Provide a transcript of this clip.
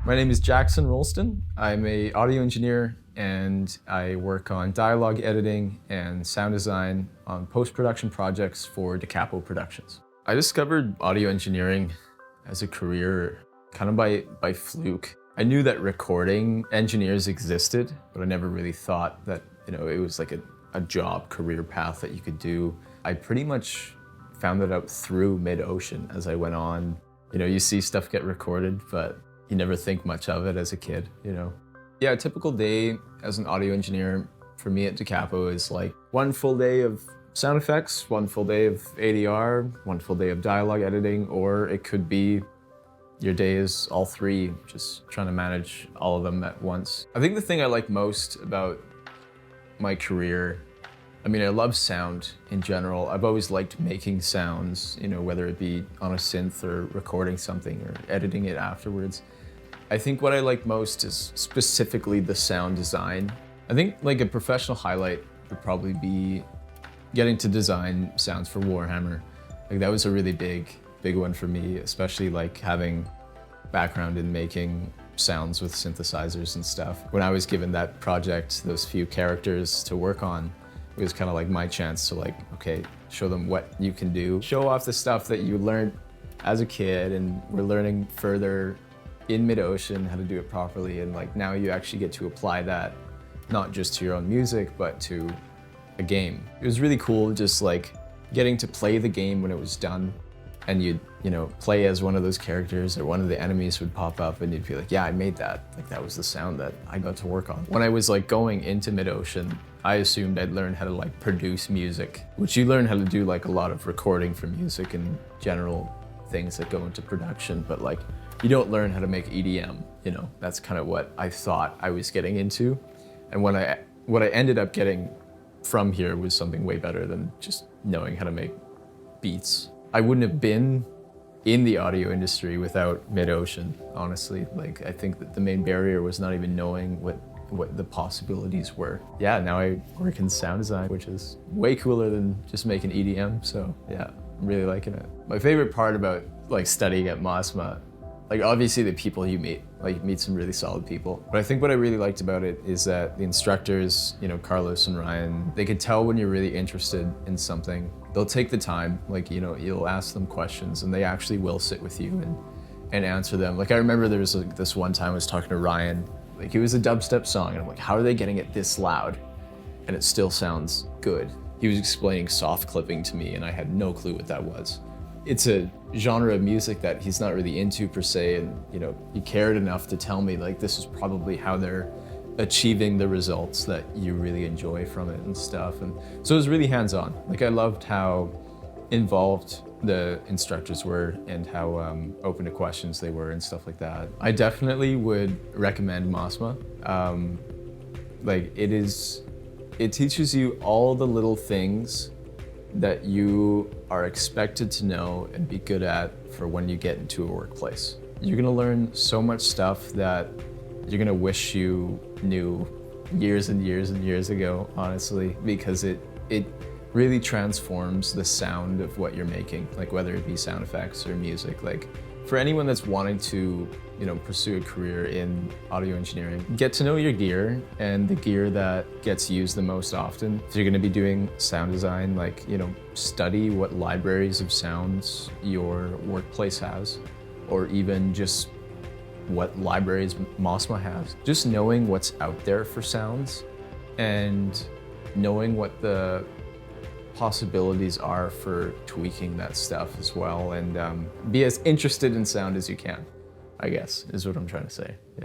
My name is Jackson Roulston. I'm an audio engineer and I work on dialogue editing and sound design on post-production projects for DACAPO Productions. I discovered audio engineering as a career kind of by fluke. I knew that recording engineers existed, but I never really thought that it was like a job career path that you could do. I pretty much found that out through mid-ocean as I went on. You see stuff get recorded, but you never think much of it as a kid, Yeah, a typical day as an audio engineer for me at DACAPO is like one full day of sound effects, one full day of ADR, one full day of dialogue editing, or it could be your day is all three, just trying to manage all of them at once. I think the thing I like most about my career, I love sound in general. I've always liked making sounds, whether it be on a synth or recording something or editing it afterwards. I think what I like most is specifically the sound design. I think like a professional highlight would probably be getting to design sounds for Warhammer. Like that was a really big one for me, especially like having background in making sounds with synthesizers and stuff. When I was given that project, those few characters to work on, it was kind of like my chance to like, okay, show them what you can do. Show off the stuff that you learned as a kid and we're learning further in mid-ocean how to do it properly, and like now you actually get to apply that not just to your own music but to a game. It was really cool just like getting to play the game when it was done, and you'd play as one of those characters or one of the enemies would pop up and you'd be like, yeah, I made that. Like that was the sound that I got to work on. When I was like going into mid-ocean, I assumed I'd learn how to like produce music, which you learn how to do like a lot of recording for music and general things that go into production, but like you don't learn how to make EDM, That's kind of what I thought I was getting into. And what I ended up getting from here was something way better than just knowing how to make beats. I wouldn't have been in the audio industry without mid-ocean, honestly. Like I think that the main barrier was not even knowing what the possibilities were. Yeah, now I work in sound design, which is way cooler than just making EDM. So yeah, I'm really liking it. My favorite part about like studying at MOSMA, like obviously the people you meet, like you meet some really solid people. But I think what I really liked about it is that the instructors, Carlos and Ryan, they could tell when you're really interested in something. They'll take the time, like, you'll ask them questions and they actually will sit with you and answer them. Like I remember there was like, this one time I was talking to Ryan, like it was a dubstep song and I'm like, how are they getting it this loud? And it still sounds good. He was explaining soft clipping to me and I had no clue what that was. It's a genre of music that he's not really into per se, and he cared enough to tell me like this is probably how they're achieving the results that you really enjoy from it and stuff. And so it was really hands-on. Like I loved how involved the instructors were and how open to questions they were and stuff like that. I definitely would recommend MOSMA. Like it teaches you all the little things that you are expected to know and be good at for when you get into a workplace. You're gonna learn so much stuff that you're gonna wish you knew years and years and years ago, honestly, because it really transforms the sound of what you're making, like whether it be sound effects or music. Like for anyone that's wanting to pursue a career in audio engineering, get to know your gear and the gear that gets used the most often. If you're gonna be doing sound design, like, study what libraries of sounds your workplace has, or even just what libraries MOSMA has. Just knowing what's out there for sounds and knowing what the possibilities are for tweaking that stuff as well, and be as interested in sound as you can, I guess, is what I'm trying to say, yeah.